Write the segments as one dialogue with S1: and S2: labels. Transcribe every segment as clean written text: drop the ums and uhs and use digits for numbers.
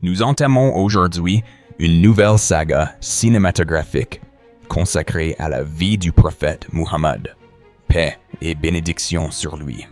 S1: Nous entamons aujourd'hui une nouvelle saga cinématographique consacrée à la vie du prophète Muhammad, paix et bénédiction sur lui.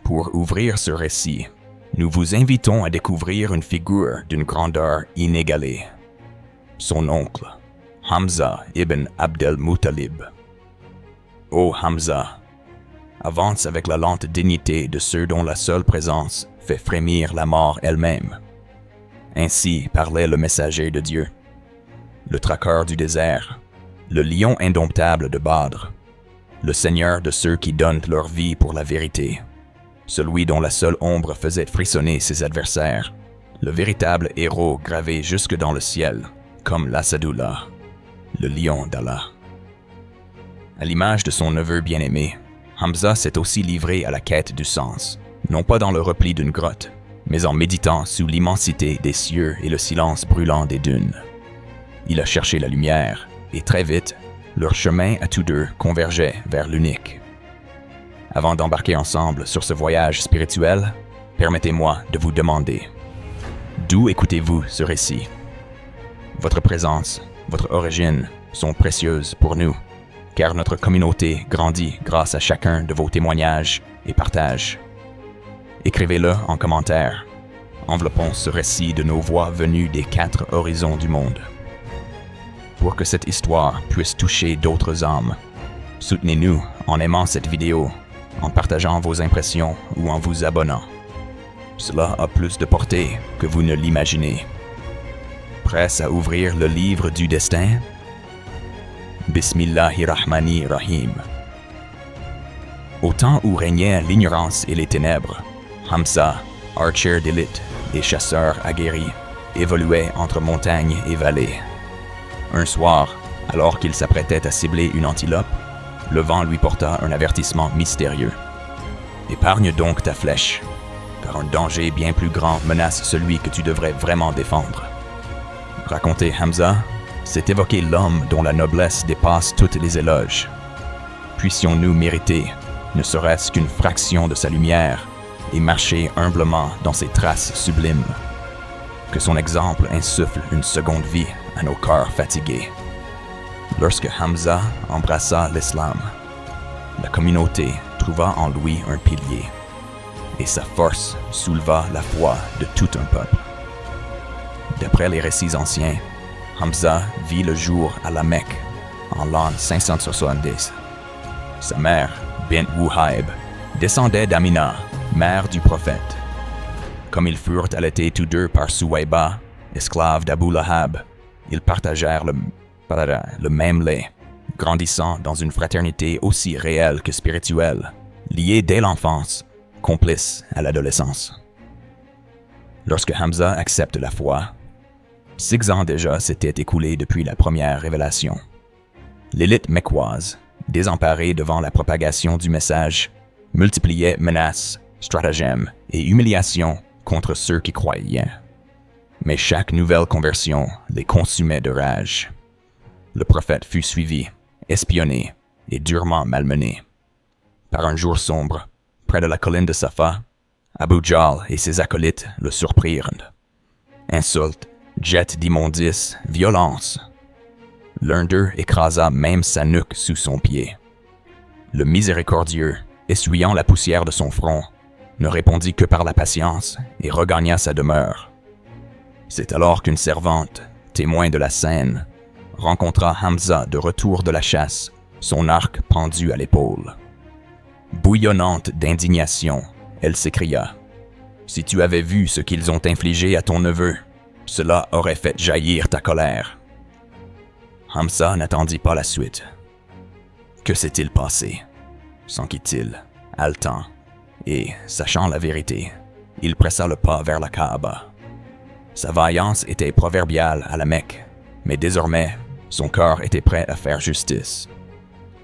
S1: Pour ouvrir ce récit, nous vous invitons à découvrir une figure d'une grandeur inégalée. Son oncle, Hamza ibn Abdel Muttalib. Ô Hamza, avance avec la lente dignité de ceux dont la seule présence fait frémir la mort elle-même. Ainsi parlait le messager de Dieu, le traqueur du désert, le lion indomptable de Badr, le seigneur de ceux qui donnent leur vie pour la vérité, celui dont la seule ombre faisait frissonner ses adversaires, le véritable héros gravé jusque dans le ciel, comme l'Asadullah, le lion d'Allah. À l'image de son neveu bien-aimé, Hamza s'est aussi livré à la quête du sens, non pas dans le repli d'une grotte, mais en méditant sous l'immensité des cieux et le silence brûlant des dunes. Il a cherché la lumière, et très vite, leur chemin à tous deux convergeait vers l'unique. Avant d'embarquer ensemble sur ce voyage spirituel, permettez-moi de vous demander, d'où écoutez-vous ce récit? Votre présence, votre origine sont précieuses pour nous, car notre communauté grandit grâce à chacun de vos témoignages et partages. Écrivez-le en commentaire. Enveloppons ce récit de nos voix venues des 4 horizons du monde. Pour que cette histoire puisse toucher d'autres âmes, soutenez-nous en aimant cette vidéo, en partageant vos impressions ou en vous abonnant. Cela a plus de portée que vous ne l'imaginez. Prêts à ouvrir le livre du destin? Bismillahirrahmanirrahim. Au temps où régnaient l'ignorance et les ténèbres, Hamza, archer d'élite et chasseur aguerri, évoluait entre montagnes et vallées. Un soir, alors qu'il s'apprêtait à cibler une antilope, le vent lui porta un avertissement mystérieux. Épargne donc ta flèche, car un danger bien plus grand menace celui que tu devrais vraiment défendre. Raconter Hamza, c'est évoquer l'homme dont la noblesse dépasse toutes les éloges. Puissions-nous mériter, ne serait-ce qu'une fraction de sa lumière, et marcher humblement dans ses traces sublimes. Que son exemple insuffle une seconde vie à nos corps fatigués. Lorsque Hamza embrassa l'islam, la communauté trouva en lui un pilier, et sa force souleva la foi de tout un peuple. D'après les récits anciens, Hamza vit le jour à la Mecque, en l'an 570. Sa mère, Bint Wuhaib, descendait d'Amina, mère du prophète. Comme ils furent allaités tous deux par Suwayba, esclave d'Abu Lahab, ils partagèrent le même lait, grandissant dans une fraternité aussi réelle que spirituelle, liée dès l'enfance, complice à l'adolescence. Lorsque Hamza accepte la foi, 6 ans déjà s'étaient écoulés depuis la première révélation. L'élite mecquoise, désemparée devant la propagation du message, multipliait menaces, stratagèmes et humiliations contre ceux qui croyaient. Mais chaque nouvelle conversion les consumait de rage. Le prophète fut suivi, espionné et durement malmené. Par un jour sombre, près de la colline de Safa, Abu Jahl et ses acolytes le surprirent. Insultes, jets d'immondices, violence. L'un d'eux écrasa même sa nuque sous son pied. Le miséricordieux, essuyant la poussière de son front, ne répondit que par la patience et regagna sa demeure. C'est alors qu'une servante, témoin de la scène, rencontra Hamza de retour de la chasse, son arc pendu à l'épaule. Bouillonnante d'indignation, elle s'écria « Si tu avais vu ce qu'ils ont infligé à ton neveu, cela aurait fait jaillir ta colère. » Hamza n'attendit pas la suite. Que s'est-il passé? S'enquit-il, haletant, et, sachant la vérité, il pressa le pas vers la Kaaba. Sa vaillance était proverbiale à la Mecque, mais désormais, son cœur était prêt à faire justice.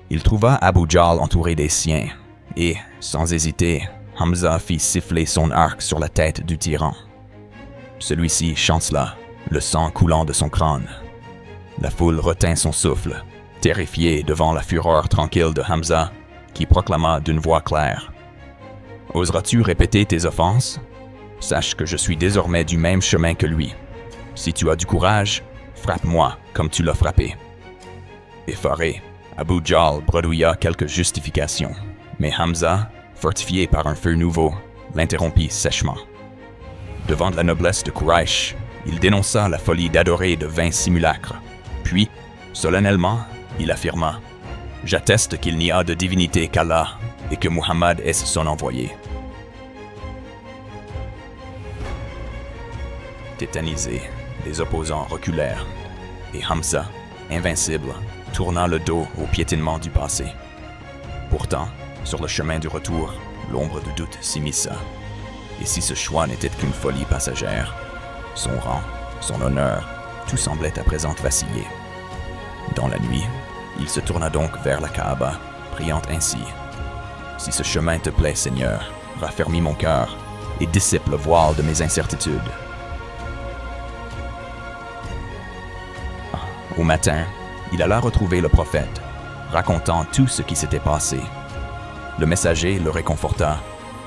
S1: Il trouva Abu Jahl entouré des siens, et, sans hésiter, Hamza fit siffler son arc sur la tête du tyran. Celui-ci chancela, le sang coulant de son crâne. La foule retint son souffle, terrifiée devant la fureur tranquille de Hamza, qui proclama d'une voix claire « Oseras-tu répéter tes offenses? sache que je suis désormais du même chemin que lui. Si tu as du courage, frappe-moi comme tu l'as frappé. » Effaré, Abu Jahl bredouilla quelques justifications, mais Hamza, fortifié par un feu nouveau, l'interrompit sèchement. Devant la noblesse de Quraysh, il dénonça la folie d'adorer de vains simulacres. Puis, solennellement, il affirma « J'atteste qu'il n'y a de divinité qu'Allah et que Muhammad est son envoyé. » Tétanisés, les opposants reculèrent, et Hamza, invincible, tourna le dos au piétinement du passé. Pourtant, sur le chemin du retour, l'ombre de doute s'immisça. Et si ce choix n'était qu'une folie passagère, son rang, son honneur, tout semblait à présent vaciller. Dans la nuit, il se tourna donc vers la Kaaba, priant ainsi « Si ce chemin te plaît, Seigneur, raffermis mon cœur et dissipe le voile de mes incertitudes. » Au matin, il alla retrouver le prophète, racontant tout ce qui s'était passé. Le messager le réconforta,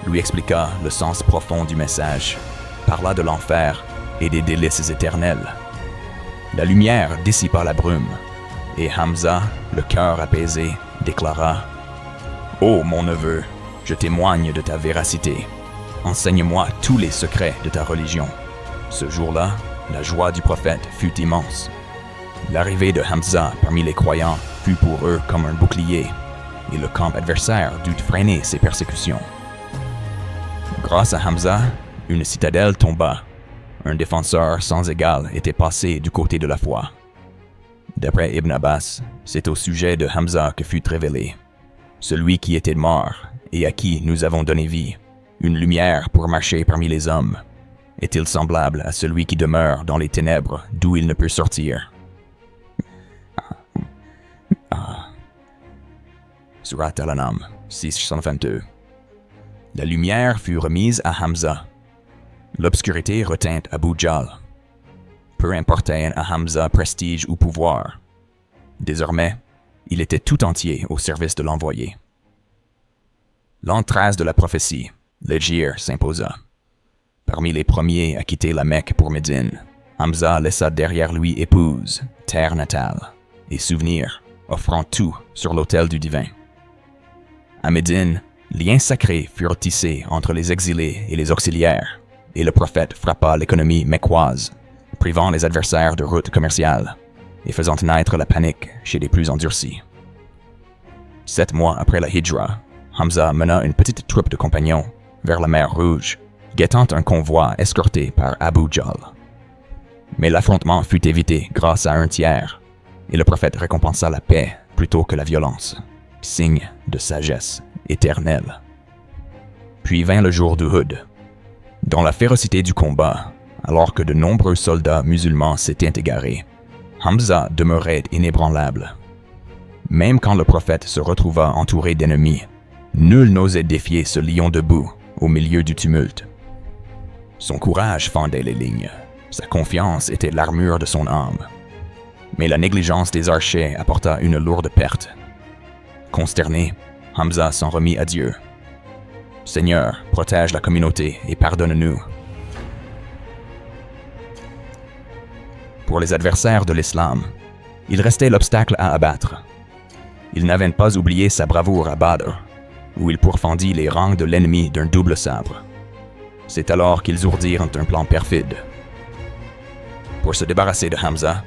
S1: lui expliqua le sens profond du message, parla de l'enfer et des délices éternelles. La lumière dissipa la brume, et Hamza, le cœur apaisé, déclara « Ô mon neveu, je témoigne de ta véracité. Enseigne-moi tous les secrets de ta religion. » Ce jour-là, la joie du prophète fut immense. L'arrivée de Hamza parmi les croyants fut pour eux comme un bouclier, et le camp adversaire dut freiner ses persécutions. Grâce à Hamza, une citadelle tomba. Un défenseur sans égal était passé du côté de la foi. D'après Ibn Abbas, c'est au sujet de Hamza que fut révélé « Celui qui était mort et à qui nous avons donné vie, une lumière pour marcher parmi les hommes, est-il semblable à celui qui demeure dans les ténèbres d'où il ne peut sortir ?» Surat Al-An'am 622. La lumière fut remise à Hamza. L'obscurité retint Abu Jahl. Peu importait à Hamza prestige ou pouvoir. Désormais, il était tout entier au service de l'envoyé. L'an 13 de la prophétie, l'Hégire s'imposa. Parmi les premiers à quitter la Mecque pour Médine, Hamza laissa derrière lui épouse, terre natale, et souvenirs, offrant tout sur l'autel du divin. À Médine, liens sacrés furent tissés entre les exilés et les auxiliaires, et le prophète frappa l'économie mecquoise, privant les adversaires de routes commerciales et faisant naître la panique chez les plus endurcis. 7 mois après la Hijra, Hamza mena une petite troupe de compagnons vers la mer Rouge, guettant un convoi escorté par Abu Jahl. Mais l'affrontement fut évité grâce à un tiers, et le prophète récompensa la paix plutôt que la violence, signe de sagesse éternelle. Puis vint le jour d'Uhud. Dans la férocité du combat, alors que de nombreux soldats musulmans s'étaient égarés, Hamza demeurait inébranlable. Même quand le prophète se retrouva entouré d'ennemis, nul n'osait défier ce lion debout au milieu du tumulte. Son courage fendait les lignes, sa confiance était l'armure de son âme. Mais la négligence des archers apporta une lourde perte. Consterné, Hamza s'en remit à Dieu. « Seigneur, protège la communauté et pardonne-nous. » Pour les adversaires de l'islam, il restait l'obstacle à abattre. Il n'avait pas oublié sa bravoure à Badr, où il pourfendit les rangs de l'ennemi d'un double sabre. C'est alors qu'ils ourdirent un plan perfide. Pour se débarrasser de Hamza,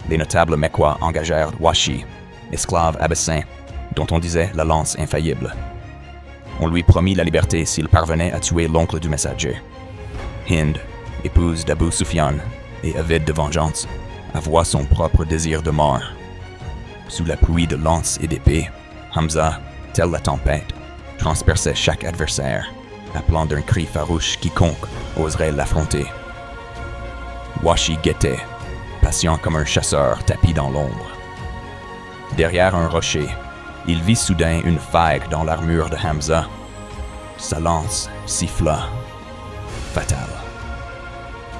S1: les notables mecquois engagèrent Washi, esclave abyssin, dont on disait la lance infaillible. On lui promit la liberté s'il parvenait à tuer l'oncle du messager. Hind, épouse d'Abu Sufyan et avide de vengeance, avoua son propre désir de mort. Sous la pluie de lances et d'épées, Hamza, telle la tempête, transperçait chaque adversaire, appelant d'un cri farouche quiconque oserait l'affronter. Washi guettait, patient comme un chasseur tapi dans l'ombre. Derrière un rocher, il vit soudain une faille dans l'armure de Hamza. Sa lance siffla. Fatale.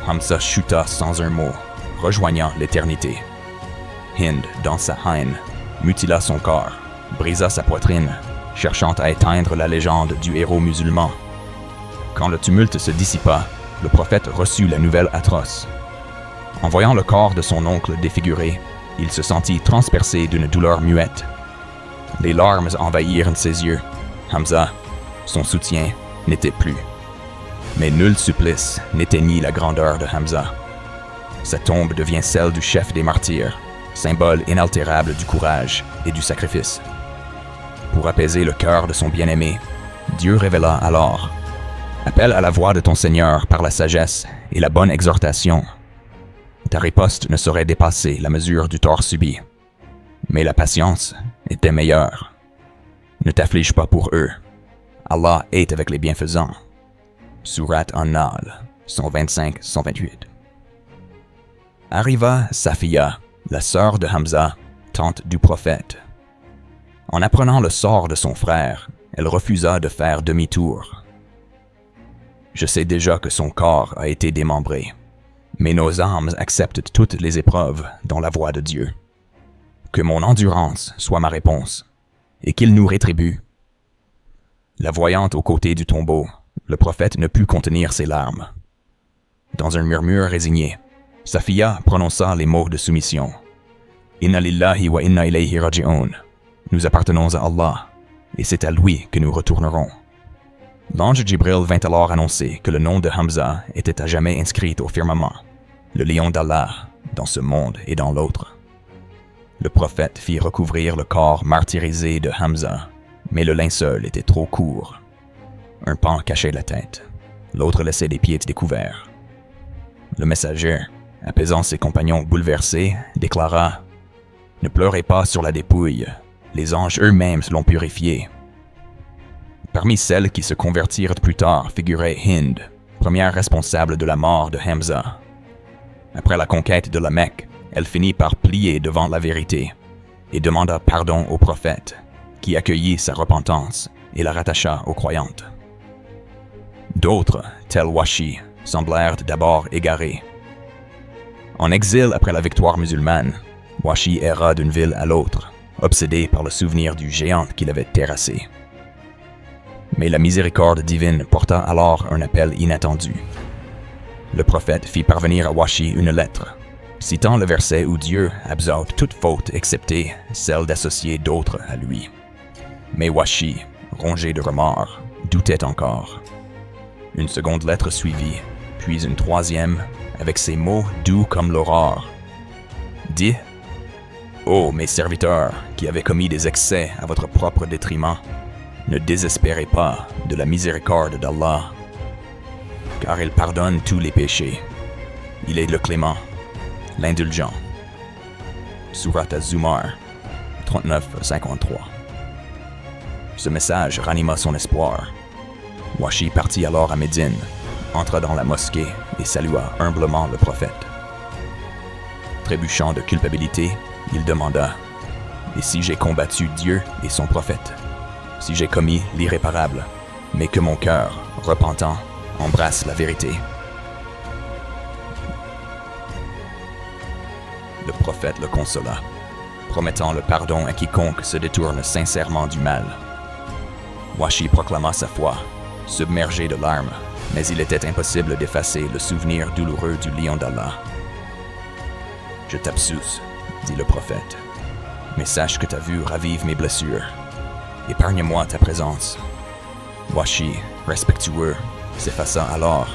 S1: Hamza chuta sans un mot, rejoignant l'éternité. Hind, dans sa haine, mutila son corps, brisa sa poitrine, cherchant à éteindre la légende du héros musulman. Quand le tumulte se dissipa, le prophète reçut la nouvelle atroce. En voyant le corps de son oncle défiguré, il se sentit transpercé d'une douleur muette. Les larmes envahirent ses yeux. Hamza, son soutien, n'était plus. Mais nul supplice n'éteignit la grandeur de Hamza. Sa tombe devient celle du chef des martyrs, symbole inaltérable du courage et du sacrifice. Pour apaiser le cœur de son bien-aimé, Dieu révéla alors: « Appelle à la voix de ton Seigneur par la sagesse et la bonne exhortation. Ta riposte ne saurait dépasser la mesure du tort subi. Mais la patience était meilleure. Ne t'afflige pas pour eux. Allah est avec les bienfaisants. » Surat An-Nahl, 125-128. Arriva Safiya, la sœur de Hamza, tante du prophète. En apprenant le sort de son frère, elle refusa de faire demi-tour. « Je sais déjà que son corps a été démembré, mais nos âmes acceptent toutes les épreuves dans la voie de Dieu. Que mon endurance soit ma réponse, et qu'il nous rétribue. » La voyante aux côtés du tombeau, le prophète ne put contenir ses larmes. Dans un murmure résigné, Safiya prononça les mots de soumission. « Inna lillahi wa inna ilayhi raji'un. » Nous appartenons à Allah, et c'est à lui que nous retournerons. L'ange Jibril vint alors annoncer que le nom de Hamza était à jamais inscrit au firmament, le lion d'Allah, dans ce monde et dans l'autre. Le prophète fit recouvrir le corps martyrisé de Hamza, mais le linceul était trop court. Un pan cachait la tête, l'autre laissait les pieds découverts. Le messager, apaisant ses compagnons bouleversés, déclara: « Ne pleurez pas sur la dépouille, les anges eux-mêmes l'ont purifié. » Parmi celles qui se convertirent plus tard figurait Hind, première responsable de la mort de Hamza. Après la conquête de la Mecque, elle finit par plier devant la vérité et demanda pardon au prophète, qui accueillit sa repentance et la rattacha aux croyantes. D'autres, tels Washi, semblèrent d'abord égarés. En exil après la victoire musulmane, Washi erra d'une ville à l'autre, obsédé par le souvenir du géant qu'il avait terrassé. Mais la miséricorde divine porta alors un appel inattendu. Le prophète fit parvenir à Washi une lettre, citant le verset où Dieu absolve toute faute excepté celle d'associer d'autres à lui. Mais Washi, rongé de remords, doutait encore. Une seconde lettre suivit, puis une troisième, avec ces mots doux comme l'aurore. « Dis, ô mes serviteurs qui avez commis des excès à votre propre détriment, ne désespérez pas de la miséricorde d'Allah, car il pardonne tous les péchés. Il est le clément, l'indulgent. » Surat Az-Zumar, 39-53. Ce message ranima son espoir. Washi partit alors à Médine, entra dans la mosquée et salua humblement le prophète. Trébuchant de culpabilité, il demanda: « Et si j'ai combattu Dieu et son prophète, si j'ai commis l'irréparable, mais que mon cœur, repentant, embrasse la vérité? » Le prophète le consola, promettant le pardon à quiconque se détourne sincèrement du mal. Washi proclama sa foi, submergé de larmes, mais il était impossible d'effacer le souvenir douloureux du lion d'Allah. « Je t'absous, » dit le prophète, « mais sache que ta vue ravive mes blessures. Épargne-moi ta présence. » Washi, respectueux, s'effaça alors,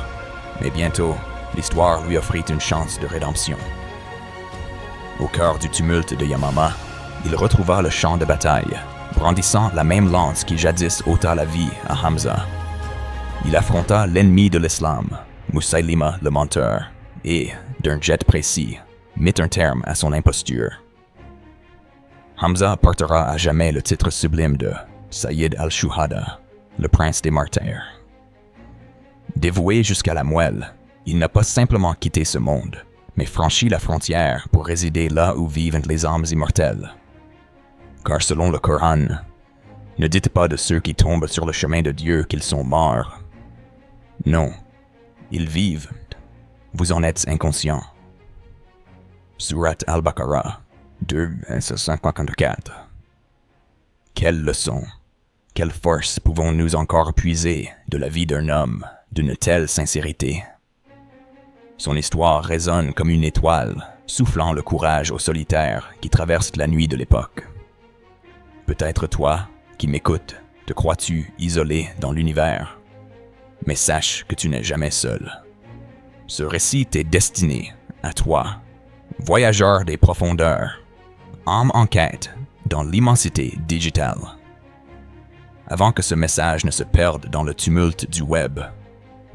S1: mais bientôt, l'histoire lui offrit une chance de rédemption. Au cœur du tumulte de Yamama, il retrouva le champ de bataille, brandissant la même lance qui jadis ôta la vie à Hamza. Il affronta l'ennemi de l'islam, Musaylima le menteur, et, d'un jet précis, mit un terme à son imposture. Hamza portera à jamais le titre sublime de Sayyid al-Shuhada, le prince des martyrs. Dévoué jusqu'à la moelle, il n'a pas simplement quitté ce monde, mais franchi la frontière pour résider là où vivent les âmes immortelles. Car selon le Coran, ne dites pas de ceux qui tombent sur le chemin de Dieu qu'ils sont morts. Non, ils vivent. Vous en êtes inconscient. Surat Al-Baqarah, 2-54. Quelle leçon, quelle force pouvons-nous encore puiser de la vie d'un homme d'une telle sincérité? Son histoire résonne comme une étoile, soufflant le courage aux solitaires qui traversent la nuit de l'époque. Peut-être toi, qui m'écoutes, te crois-tu isolé dans l'univers? Mais sache que tu n'es jamais seul. Ce récit est destiné à toi, voyageur des profondeurs, âme en quête dans l'immensité digitale. Avant que ce message ne se perde dans le tumulte du web,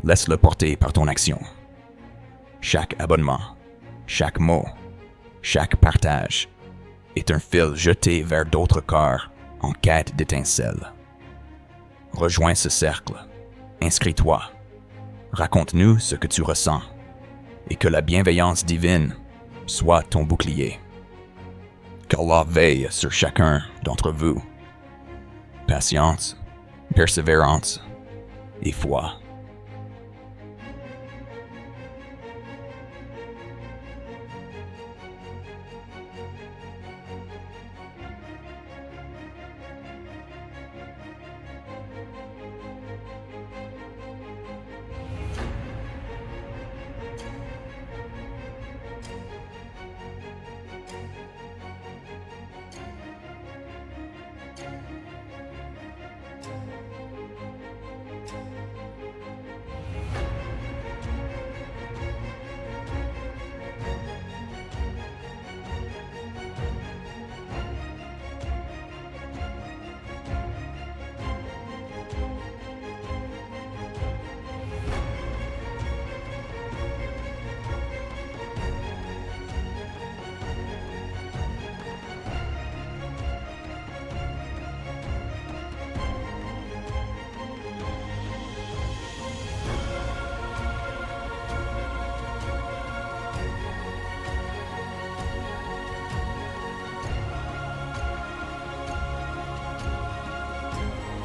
S1: laisse-le porter par ton action. Chaque abonnement, chaque mot, chaque partage est un fil jeté vers d'autres corps en quête d'étincelles. Rejoins ce cercle, inscris-toi, raconte-nous ce que tu ressens et que la bienveillance divine soit ton bouclier. Qu'Allah veille sur chacun d'entre vous. Patience, persévérance et foi.